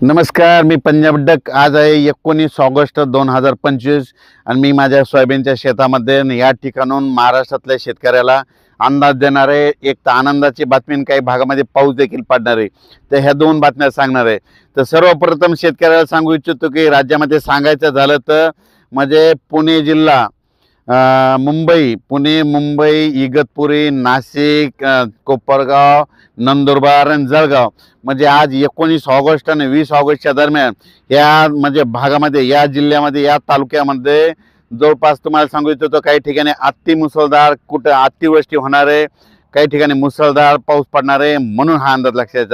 नमस्कार, मी पंजाब डक. आज आहे 19 ऑगस्ट 2025 आणि मी माझ्या सोयाबीनच्या शेतामध्ये आणि या ठिकाणून महाराष्ट्रातल्या शेतकऱ्याला अंदाज देणारे एक तर आनंदाची बातमी, काही भागामध्ये पाऊस देखील पडणार आहे. तर ह्या दोन बातम्या सांगणार आहे. तर सर्वप्रथम शेतकऱ्याला सांगू इच्छितो की राज्यामध्ये सांगायचं झालं तर म्हणजे पुणे जिल्हा, पुणे, मुंबई, इगतपुरी, नाशिक, कोपरगाव, नंदुरबार आणि जळगाव म्हणजे आज 19 ऑगस्ट आणि 20 ऑगस्टच्या दरम्यान या म्हणजे भागामध्ये, या जिल्ह्यामध्ये, या तालुक्यामध्ये जवळपास तुम्हाला सांगू इच्छितो काही ठिकाणी अति मुसळधार, कुठं अतिवृष्टी होणार आहे, काही ठिकाणी मुसळधार पाऊस पडणार आहे. म्हणून हा अंदाज लक्षात.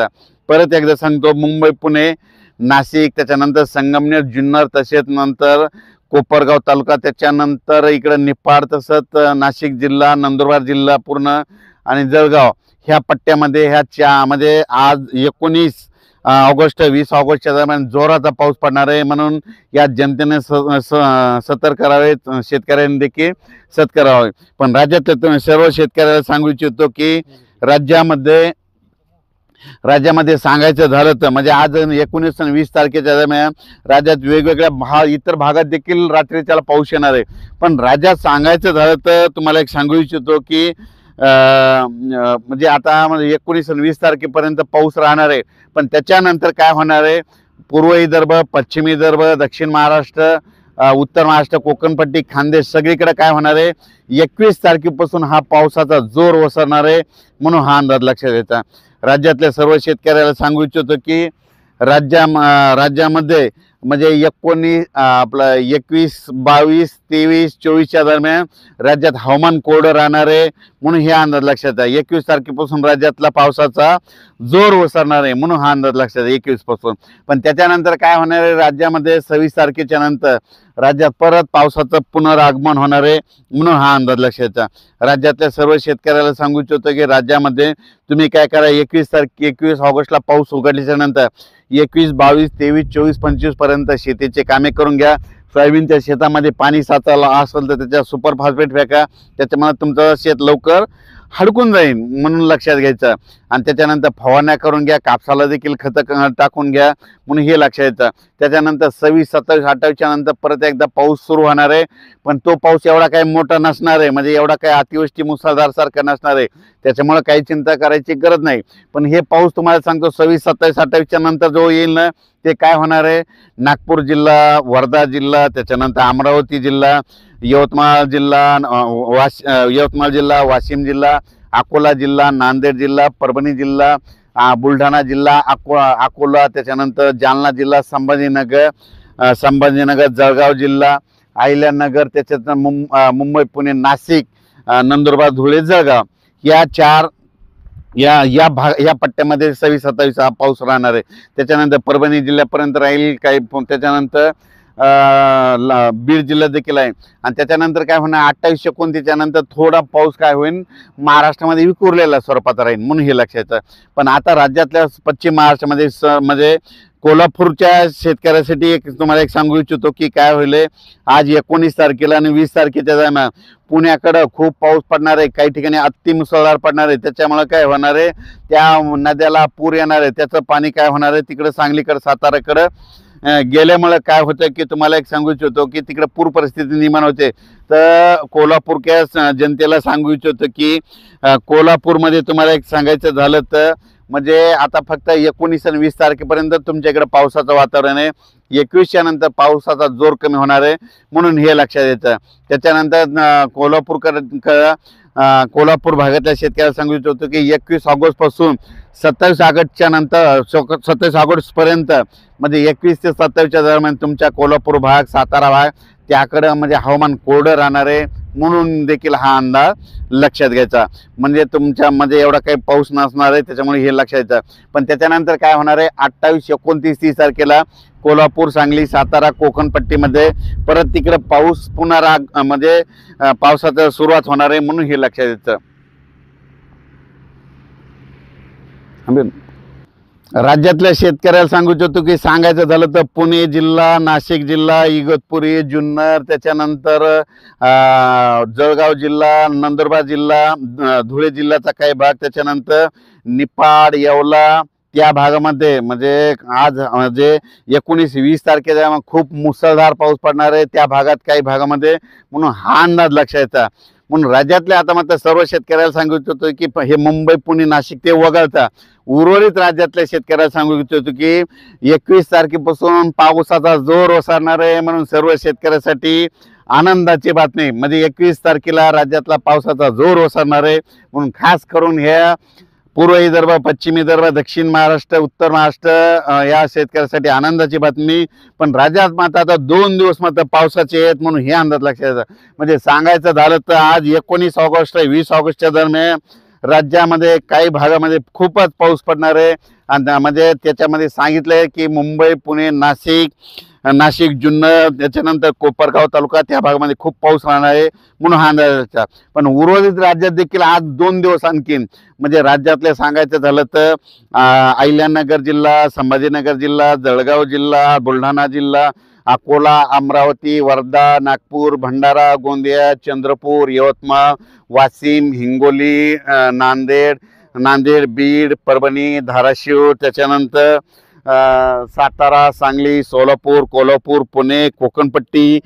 परत एकदा सांगतो, मुंबई, पुणे, नाशिक, त्याच्यानंतर संगमनेर, जुन्नर, तसेच नंतर कोपरगाव तालुका, त्याच्यानंतर इकडे निफाड, तसंच नाशिक जिल्हा, नंदुरबार जिल्हा पूर्ण आणि जळगाव ह्या पट्ट्यामध्ये ह्या म्हणजे आज 19 ऑगस्ट 20 ऑगस्टच्या दरम्यान जोराचा पाऊस पडणार आहे. म्हणून या जनतेने सतर्क करावे, शेतकऱ्यांनी देखील सतर्क करावे. पण राज्यात सर्व शेतकऱ्याला सांगू इच्छितो की राज्यामध्ये सांगायचं झालं तर म्हणजे आज 19 आणि 20 तारखेच्या दरम्यान राज्यात वेगवेगळ्या इतर भागात देखील रात्रीच्याला पाऊस येणार आहे. पण राज्यात सांगायचं झालं तर तुम्हाला एक सांगू इच्छितो की म्हणजे आता म्हणजे 19 आणि 20 तारखेपर्यंत पाऊस राहणार आहे. पण त्याच्यानंतर काय होणार आहे, पूर्व विदर्भ, पश्चिम विदर्भ, दक्षिण महाराष्ट्र, उत्तर महाराष्ट्र, कोकणपट्टी, खानदेश सगळीकडे काय होणार आहे, 21 तारखेपासून हा पावसाचा जोर ओसरणार आहे. म्हणून हा अंदाज लक्षात घ्यायचा. राज्यातल्या सर्व शेतकऱ्याला सांगू इच्छितो की राज्यामध्ये म्हणजे 21, 22, 23, 24च्या दरम्यान राज्यात हवामान कोरडं राहणार आहे. म्हणून हे अंदाज लक्षात आहे. 21 तारखेपासून राज्यातला पावसाचा जोर ओसरणार आहे. म्हणून हा अंदाज लक्षात आहे 21 पासून. पण त्याच्यानंतर काय होणार आहे, राज्यामध्ये 26 तारखेच्या नंतर राज्यात परत पावसाचं पुनरागमन होणार आहे. म्हणून हा अंदाज लक्षात. राज्यातल्या सर्व शेतकऱ्याला सांगू इच्छितो की राज्यामध्ये तुम्ही काय करा, 21 ऑगस्टला पाऊस उघडल्याच्या नंतर 21, 22, 23, 24, 25 पर्यंत शेतीचे कामे करून घ्या. सोयाबीनच्या शेतामध्ये पाणी साचायला असेल तर त्याच्या सुपर फॉस्फेट फेका, त्याच्यामुळे तुमचं शेत लवकर हडकून जाईल. म्हणून लक्षात घ्यायचं. आणि त्याच्यानंतर फवारण्या करून घ्या, कापसाला देखील खतं टाकून घ्या. म्हणून हे लक्षात येतं. त्याच्यानंतर 26, 27, 28च्या नंतर परत एकदा पाऊस सुरू होणार आहे. पण तो पाऊस एवढा काही मोठा नसणार आहे, म्हणजे एवढा काही अतिवृष्टी मुसळधार सारखा नसणार आहे. त्याच्यामुळे काही चिंता करायची गरज नाही. पण हे पाऊस तुम्हाला सांगतो 26, 27, 28च्या नंतर जो येईल ना, ते काय होणार आहे, नागपूर जिल्हा, वर्धा जिल्हा, त्याच्यानंतर अमरावती जिल्हा, यवतमाळ जिल्हा, वाशिम जिल्हा, अकोला जिल्हा, नांदेड जिल्हा, परभणी जिल्हा, बुलढाणा जिल्हा, अकोला, त्याच्यानंतर जालना जिल्हा, संभाजीनगर, जळगाव जिल्हा, अहिल्यानगर, त्याच्यात मुंबई, पुणे, नाशिक, नंदुरबार, धुळे, जळगाव या पट्ट्यामध्ये 26, 27 हा पाऊस राहणार आहे. त्याच्यानंतर परभणी जिल्ह्यापर्यंत राहील काही. त्याच्यानंतर बीड जिल्हा देखील आहे. आणि त्याच्यानंतर काय होणार, 28, 29च्या नंतर थोडा पाऊस काय होईल, महाराष्ट्रामध्ये विखुरलेला स्वरूपात राहील. म्हणून हे लक्षात. पण आता राज्यातल्या पश्चिम महाराष्ट्रामध्ये म्हणजे कोल्हापूरच्या शेतकऱ्यासाठी तुम्हाला एक सांगू इच्छितो की काय होईल, आज 19 तारखेला आणि 20 तारखेच्या दरम्यान पुण्याकडं खूप पाऊस पडणार आहे. काही ठिकाणी अति मुसळधार पडणार आहे. त्याच्यामुळे काय होणार आहे, त्या नद्याला पूर येणार आहे. त्याचं पाणी काय होणार आहे, तिकडं सांगलीकडं, साताराकडं गेल्यामुळे काय होतं की तुम्हाला एक सांगू इच्छितो की तिकडे पूर परिस्थिती निर्माण होते. तर कोल्हापूरच्या जनतेला सांगू इच्छितो की कोल्हापूरमध्ये तुम्हाला एक सांगायचं झालं तर म्हणजे आता फक्त 19 आणि 20 तारखेपर्यंत तुमच्या इकडे पावसाचं वातावरण आहे. 21च्या नंतर पावसाचा जोर कमी होणार आहे. म्हणून हे लक्षात येतं. त्याच्यानंतर कोल्हापूर भागातल्या शेतकऱ्याला सांगू इच्छितो की 21 ऑगस्ट पासून 27 ऑगस्टच्या नंतर 27 ऑगस्ट पर्यंत म्हणजे 21 ते 27च्या दरम्यान तुमच्या कोल्हापूर भाग, सातारा भाग त्याकडं म्हणजे हवामान कोरडं राहणार आहे. म्हणून देखील हा अंदाज लक्षात घ्यायचा. म्हणजे तुमच्यामध्ये एवढा काही पाऊस नसणार आहे. त्याच्यामुळे हे लक्षात येतं. पण त्याच्यानंतर काय होणार आहे, 28, 29, 30 तारखेला कोल्हापूर, सांगली, सातारा, कोकणपट्टीमध्ये परत तिकडे पाऊस म्हणजे पावसाचं सुरुवात होणार आहे. म्हणून हे लक्षात येतं. राज्यातल्या शेतकऱ्याला सांगू इच्छितो की सांगायचं झालं तर पुणे जिल्हा, नाशिक जिल्हा, इगतपुरी, जुन्नर, त्याच्यानंतर जळगाव जिल्हा, नंदुरबार जिल्हा, धुळे जिल्ह्याचा काही भाग, त्याच्यानंतर निफाड, येवला, त्या भागामध्ये म्हणजे आज म्हणजे 19-20 तारखेला खूप मुसळधार पाऊस पडणार आहे त्या भागात, काही भागामध्ये, म्हणून हा अंदाज लक्षात. म्हणून राज्यातल्या आता मात्र सर्व शेतकऱ्याला सांगू इच्छितो की हे मुंबई, पुणे, नाशिक ते वगळता उर्वरित राज्यातल्या शेतकऱ्याला सांगू इच्छितो की 21 तारखेपासून पावसाचा जोर ओसरणार आहे. म्हणून सर्व शेतकऱ्यासाठी आनंदाची बातमी, म्हणजे 21 तारखेला राज्यातला पावसाचा जोर ओसरणार आहे. म्हणून खास करून ह्या पूर्व विदर्भ, पश्चिम विदर्भ, दक्षिण महाराष्ट्र, उत्तर महाराष्ट्र या शेतकऱ्यासाठी आनंदाची बातमी. पण राज्यात मात्र आता 2 दिवस मात्र पावसाचे आहेत, म्हणून हे अंदाज लक्षात येतं. म्हणजे सांगायचं झालं तर आज 19 ऑगस्ट 20 ऑगस्टच्या दरम्यान राज्यामध्ये काही भागामध्ये खूपच पाऊस पडणार आहे. आणि म्हणजे त्याच्यामध्ये सांगितलंय की मुंबई, पुणे, नाशिक, जुन्नर, त्याच्यानंतर कोपरगाव तालुका त्या भागामध्ये खूप पाऊस राहणार आहे, म्हणून हा अंदाज. पण उर्वरित राज्यात देखील आज 2 दिवस आणखीन, म्हणजे राज्यातले सांगायचं झालं तर अहिल्यानगर जिल्हा, संभाजीनगर जिल्हा, जळगाव जिल्हा, बुलढाणा जिल्हा, अकोला, अमरावती, वर्धा, नागपूर, भंडारा, गोंदिया, चंद्रपूर, यवतमाळ, वाशिम, हिंगोली, नांदेड, बीड, परभणी, धाराशिव, त्याच्यानंतर सातारा, सांगली, सोलापूर, कोल्हापूर, पुणे, कोकणपट्टी,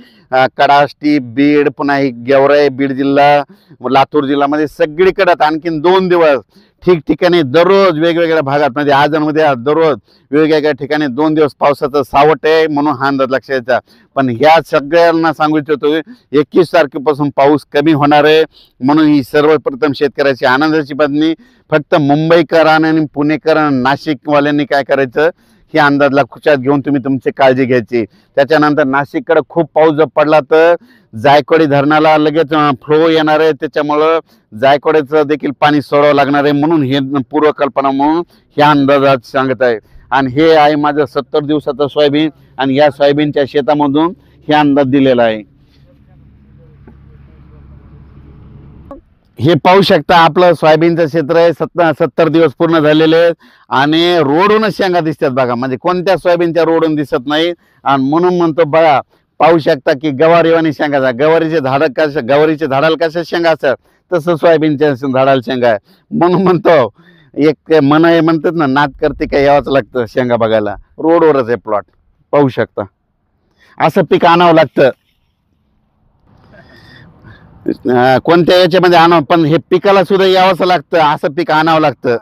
कडाष्टी, बीड, पुन्हा गेवराई, बीड जिल्हा, लातूर जिल्ह्यामध्ये सगळीकडे आणखीन 2 दिवस ठिकठिकाणी दररोज वेगवेगळ्या भागात, म्हणजे आजमध्ये दररोज वेगवेगळ्या ठिकाणी 2 दिवस पावसाचं सावट आहे, म्हणून हा अंदाज लक्षात यायचा. पण ह्या सगळ्यांना सांगू इच्छितो 21 तारखेपासून पाऊस कमी होणार आहे, म्हणून ही सर्वप्रथम शेतकऱ्याची आनंदाची बातमी. फक्त मुंबईकरांनी आणि पुणेकर, नाशिकवाल्यांनी काय करायचं, हे अंदाज लक्षात घेऊन तुम्ही तुमची काळजी घ्यायची. त्याच्यानंतर नाशिककडे खूप पाऊस जर पडला तर जायकवाडी धरणाला लगेच फ्लो येणार आहे, त्याच्यामुळं जायकवाडीचं देखील पाणी सोडावं लागणार आहे, म्हणून हे पूर्वकल्पना म्हणून ह्या अंदाजात सांगत आहे. आणि हे आहे माझं 70 दिवसाचं सोयाबीन, आणि या सोयाबीनच्या शेतामधून हे अंदाज दिलेला आहे. हे पाहू शकता, आपलं सोयाबीनचं क्षेत्र आहे, 70 दिवस पूर्ण झालेले आहेत, आणि रोडूनच शेंगा दिसतात बघा, म्हणजे कोणत्या सोयाबीनच्या रोडून दिसत नाही. आणि म्हणून म्हणतो बघा, पाहू शकता की गवारीवाणी शेंगा, गवारीचे झाडाला कशा शेंगा असतात तसं सोयाबीनच्या झाडाला शेंगा आहे. म्हणून म्हणतो एक मन आहे, म्हणतात ना, नाद करते काय यावंच लागतं शेंगा बघायला. रोडवरच आहे प्लॉट, पाहू शकता. असं पीक आणावं लागतं, कोणत्या याच्यामध्ये आणावं, पण हे पिकाला सुद्धा यावंच लागतं, असं पीक आणावं लागतं.